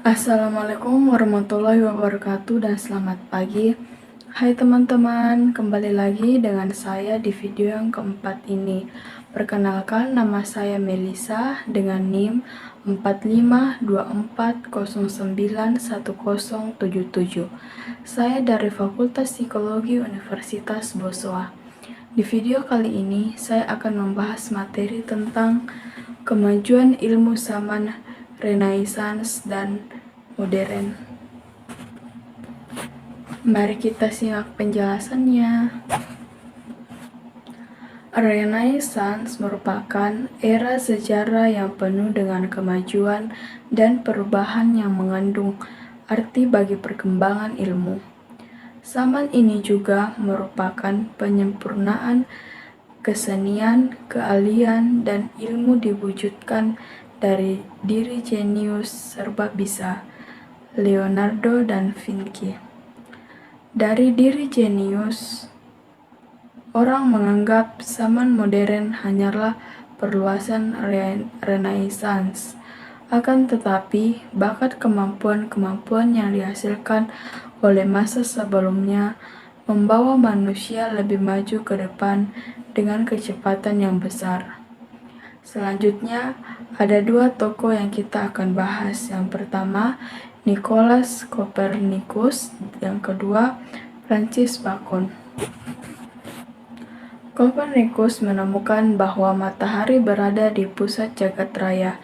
Assalamualaikum warahmatullahi wabarakatuh dan selamat pagi. Hai teman-teman, kembali lagi dengan saya di video yang keempat ini. Perkenalkan, nama saya Melisa dengan NIM 4524091077. Saya dari Fakultas Psikologi Universitas Boswa. Di video kali ini, saya akan membahas materi tentang kemajuan ilmu zaman Renaissance dan modern. Mari kita simak penjelasannya. Renaissance merupakan era sejarah yang penuh dengan kemajuan dan perubahan yang mengandung arti bagi perkembangan ilmu. Zaman ini juga merupakan penyempurnaan kesenian, keahlian, dan ilmu diwujudkan dari diri jenius serba bisa, Leonardo da Vinci. Dari diri jenius, orang menganggap zaman modern hanyalah perluasan Renaissance. Akan tetapi, bakat kemampuan-kemampuan yang dihasilkan oleh masa sebelumnya membawa manusia lebih maju ke depan dengan kecepatan yang besar. Selanjutnya, ada dua tokoh yang kita akan bahas. Yang pertama, Nicolaus Copernicus, yang kedua, Francis Bacon. Copernicus menemukan bahwa matahari berada di pusat jagat raya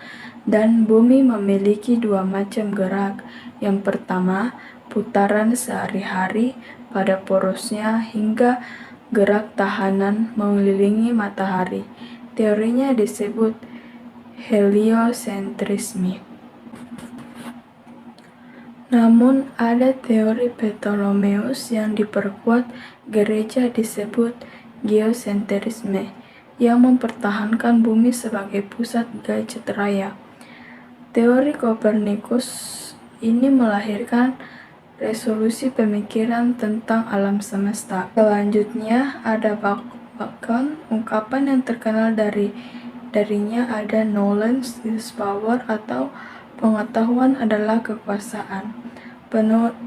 dan bumi memiliki dua macam gerak. Yang pertama, putaran sehari-hari pada porosnya hingga gerak tahanan mengelilingi matahari. Teorinya disebut heliocentrisme. Namun ada teori Ptolemeus yang diperkuat gereja disebut geocentrisme, yang mempertahankan bumi sebagai pusat jagat raya. Teori Copernicus ini melahirkan resolusi pemikiran tentang alam semesta. Selanjutnya ada Bacon. Ungkapan yang terkenal darinya ada knowledge is power, atau pengetahuan adalah kekuasaan.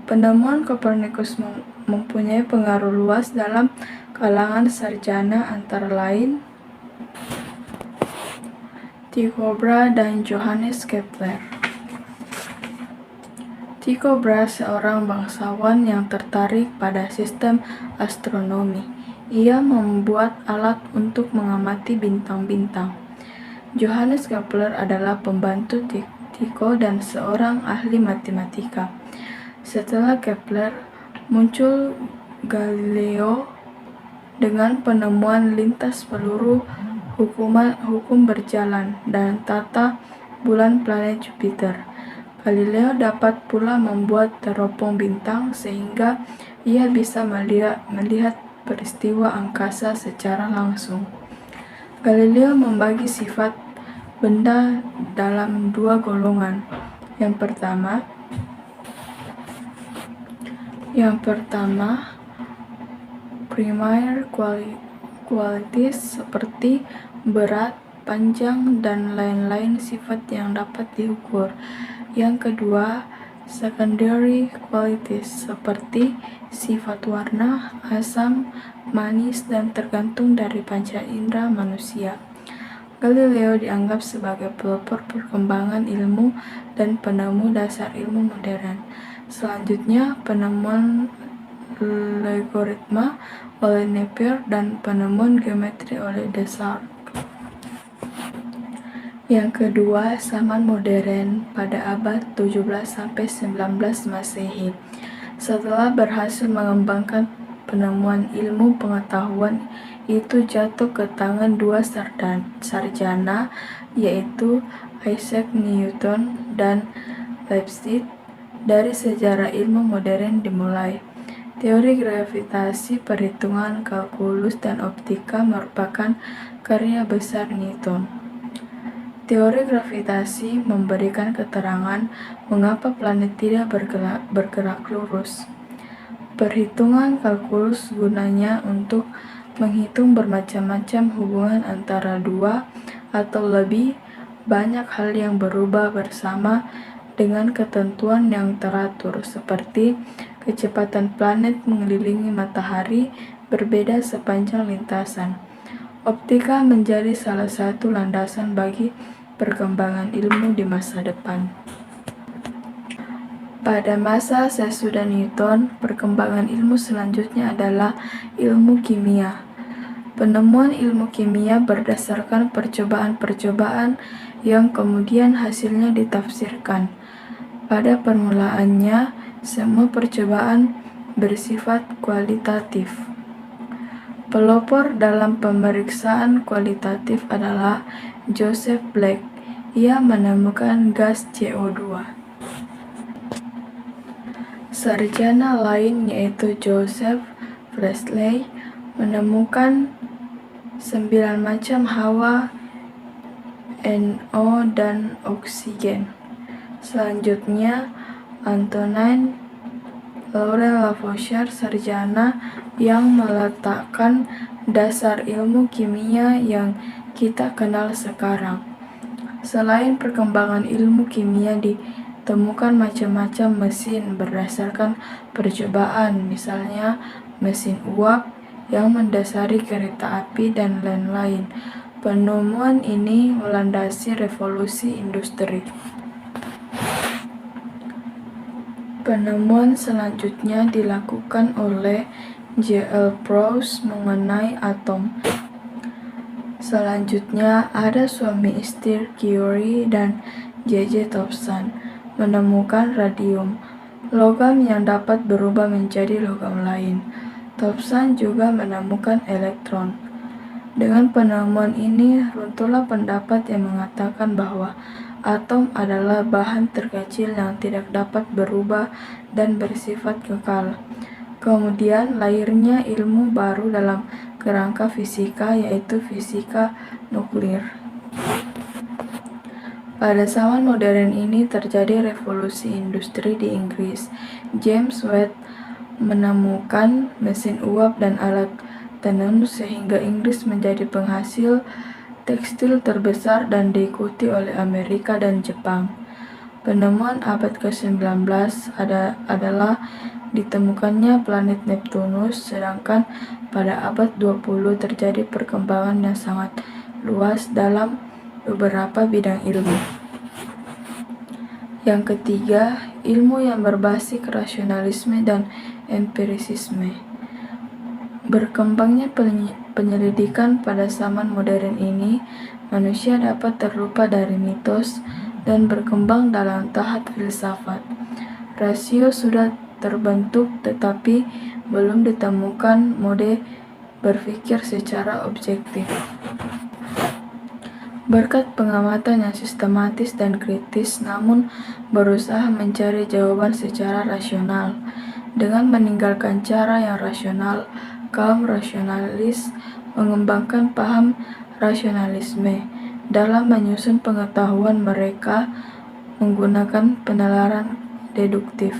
Penemuan Copernicus mempunyai pengaruh luas dalam kalangan sarjana, antara lain Tycho Brahe dan Johannes Kepler. Tycho Brahe seorang bangsawan yang tertarik pada sistem astronomi. Ia membuat alat untuk mengamati bintang-bintang. Johannes Kepler adalah pembantu Tycho dan seorang ahli matematika. Setelah Kepler, muncul Galileo dengan penemuan lintas peluru, hukum berjalan, dan tata bulan planet Jupiter. Galileo dapat pula membuat teropong bintang sehingga ia bisa melihat peristiwa angkasa secara langsung. Galileo membagi sifat benda dalam dua golongan. Yang pertama, primary qualities seperti berat, panjang, dan lain-lain sifat yang dapat diukur. Yang kedua, secondary qualities seperti sifat warna, asam, manis, dan tergantung dari panca indera manusia. Galileo dianggap sebagai pelopor perkembangan ilmu dan penemu dasar ilmu modern. Selanjutnya, penemuan logaritma oleh Napier dan penemuan geometri oleh Descartes. Yang kedua, zaman modern pada abad 17-19 Masehi. Setelah berhasil mengembangkan penemuan ilmu pengetahuan itu jatuh ke tangan dua sarjana, yaitu Isaac Newton dan Leibniz. Dari sejarah ilmu modern dimulai. Teori gravitasi, perhitungan kalkulus, dan optika merupakan karya besar Newton. Teori gravitasi memberikan keterangan mengapa planet tidak bergerak lurus. Perhitungan kalkulus gunanya untuk menghitung bermacam-macam hubungan antara dua atau lebih banyak hal yang berubah bersama dengan ketentuan yang teratur, seperti kecepatan planet mengelilingi matahari berbeda sepanjang lintasan. Optika menjadi salah satu landasan bagi perkembangan ilmu di masa depan. Pada masa sesudah Newton, perkembangan ilmu selanjutnya adalah ilmu kimia. Penemuan ilmu kimia berdasarkan percobaan-percobaan yang kemudian hasilnya ditafsirkan. Pada permulaannya, semua percobaan bersifat kualitatif. Pelopor dalam pemeriksaan kualitatif adalah Joseph Black. Ia menemukan gas CO2. Sarjana lain yaitu Joseph Priestley menemukan 9 macam hawa, NO, dan oksigen. Selanjutnya, Antoine Laurent Lavoisier, sarjana yang meletakkan dasar ilmu kimia yang kita kenal sekarang. Selain perkembangan ilmu kimia, ditemukan macam-macam mesin berdasarkan percobaan, misalnya mesin uap yang mendasari kereta api dan lain-lain. Penemuan ini melandasi revolusi industri. Penemuan selanjutnya dilakukan oleh J.L. Proust mengenai atom. Selanjutnya ada suami istri Curie dan J.J. Thomson menemukan radium, logam yang dapat berubah menjadi logam lain. Thomson juga menemukan elektron. Dengan penemuan ini, runtuhlah pendapat yang mengatakan bahwa atom adalah bahan terkecil yang tidak dapat berubah dan bersifat kekal. Kemudian lahirnya ilmu baru dalam kerangka fisika, yaitu fisika nuklir. Pada zaman modern ini terjadi revolusi industri di Inggris. James Watt menemukan mesin uap dan alat tenun sehingga Inggris menjadi penghasil tekstil terbesar dan diikuti oleh Amerika dan Jepang. Penemuan abad ke-19 adalah ditemukannya planet Neptunus, sedangkan pada abad 20 terjadi perkembangan yang sangat luas dalam beberapa bidang ilmu. Yang ketiga, ilmu yang berbasis rasionalisme dan empirisisme. Berkembangnya penyelidikan pada zaman modern ini, manusia dapat terlupa dari mitos dan berkembang dalam tahap filsafat. Rasio sudah terbentuk tetapi belum ditemukan mode berpikir secara objektif. Berkat pengamatan yang sistematis dan kritis, namun berusaha mencari jawaban secara rasional. Dengan meninggalkan cara yang rasional, kaum rasionalis mengembangkan paham rasionalisme. Dalam menyusun pengetahuan, mereka menggunakan penalaran deduktif.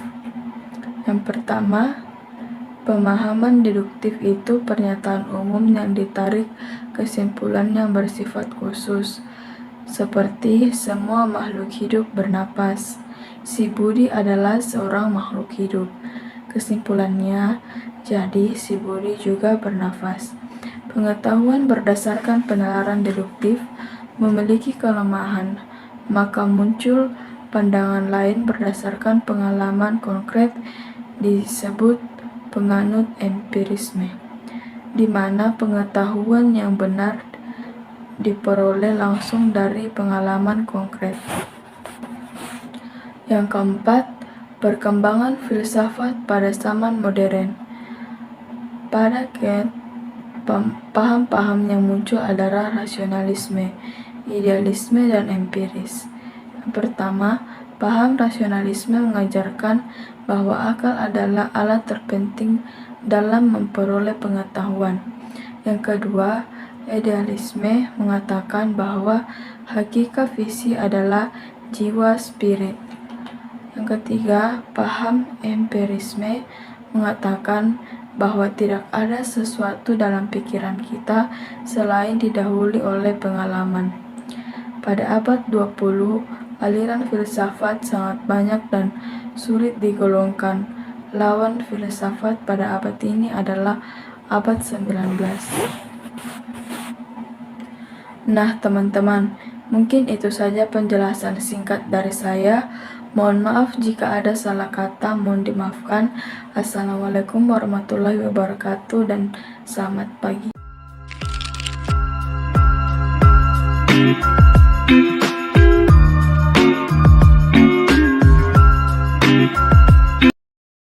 Yang pertama, pemahaman deduktif itu pernyataan umum yang ditarik kesimpulan yang bersifat khusus, seperti semua makhluk hidup bernapas. Si Budi adalah seorang makhluk hidup. Kesimpulannya, jadi si Budi juga bernafas. Pengetahuan berdasarkan penalaran deduktif memiliki kelemahan, maka muncul pandangan lain berdasarkan pengalaman konkret disebut penganut empirisme, di mana pengetahuan yang benar diperoleh langsung dari pengalaman konkret. Yang keempat, perkembangan filsafat pada zaman modern. Pada Kant, paham-paham yang muncul adalah rasionalisme, idealisme, dan empiris. Yang pertama, paham rasionalisme mengajarkan bahwa akal adalah alat terpenting dalam memperoleh pengetahuan. Yang kedua, idealisme mengatakan bahwa hakikat visi adalah jiwa spirit. Yang ketiga, paham empirisme mengatakan bahwa tidak ada sesuatu dalam pikiran kita selain didahului oleh pengalaman. Pada abad 20, aliran filsafat sangat banyak dan sulit digolongkan. Lawan filsafat pada abad ini adalah abad 19. Nah, teman-teman, mungkin itu saja penjelasan singkat dari saya. Mohon maaf jika ada salah kata, mohon dimaafkan. Assalamualaikum warahmatullahi wabarakatuh dan selamat pagi.